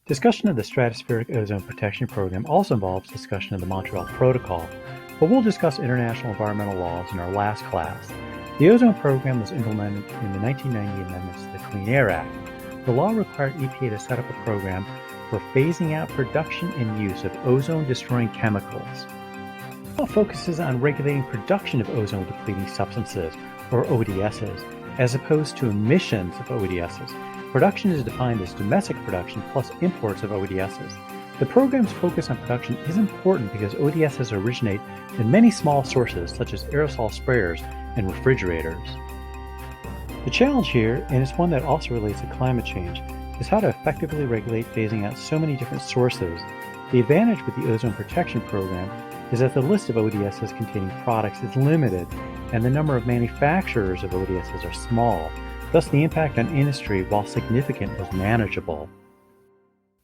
Discussion of the Stratospheric Ozone Protection Program also involves discussion of the Montreal Protocol, but we'll discuss international environmental laws in our last class. The Ozone Program was implemented in the 1990 amendments to the Clean Air Act. The law required EPA to set up a program for phasing out production and use of ozone-destroying chemicals. The law focuses on regulating production of ozone-depleting substances, or ODSs, as opposed to emissions of ODSs. Production is defined as domestic production plus imports of ODSs. The program's focus on production is important because ODSs originate in many small sources such as aerosol sprayers and refrigerators. The challenge here, and it's one that also relates to climate change, is how to effectively regulate phasing out so many different sources. The advantage with the Ozone Protection Program is that the list of ODSs containing products is limited and the number of manufacturers of ODSs are small. Thus, the impact on industry, while significant, was manageable.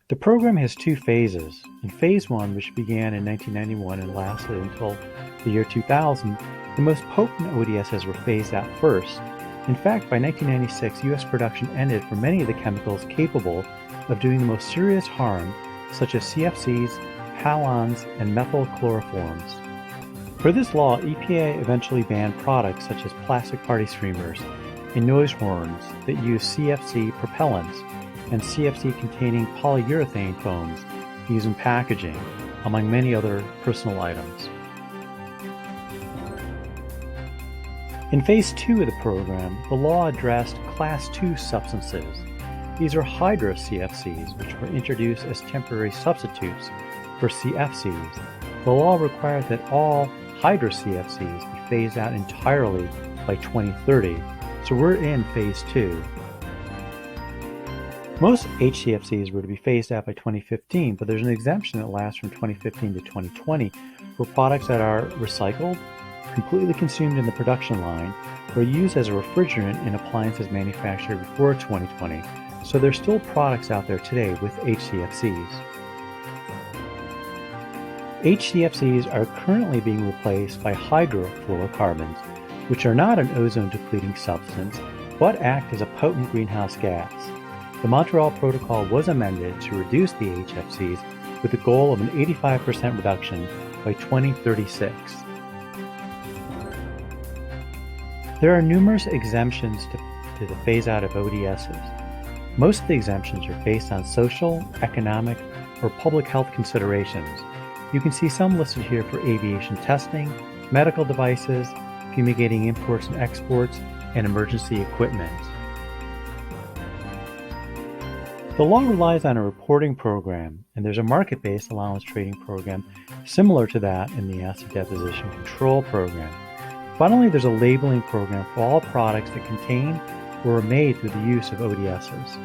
The program has two phases. In Phase 1, which began in 1991 and lasted until the year 2000, the most potent ODSs were phased out first. In fact, by 1996, U.S. production ended for many of the chemicals capable of doing the most serious harm, such as CFCs, halons, and methylchloroforms. For this law, EPA eventually banned products such as plastic party streamers and noise horns that use CFC propellants and CFC-containing polyurethane foams used in packaging, among many other personal items. In Phase 2 of the program, the law addressed Class 2 substances. These are hydro-CFCs, which were introduced as temporary substitutes for CFCs. The law required that all hydro-CFCs be phased out entirely by 2030, so we're in Phase 2. Most HCFCs were to be phased out by 2015, but there's an exemption that lasts from 2015 to 2020 for products that are recycled, completely consumed in the production line, or used as a refrigerant in appliances manufactured before 2020. So there's still products out there today with HCFCs. HCFCs are currently being replaced by hydrofluorocarbons, which are not an ozone-depleting substance, but act as a potent greenhouse gas. The Montreal Protocol was amended to reduce the HFCs with the goal of an 85% reduction by 2036. There are numerous exemptions to the phase-out of ODSs. Most of the exemptions are based on social, economic, or public health considerations. You can see some listed here for aviation testing, medical devices, fumigating imports and exports, and emergency equipment. The law relies on a reporting program, and there's a market-based allowance trading program similar to that in the acid deposition control program. Finally, there's a labeling program for all products that contain or are made through the use of ODSs.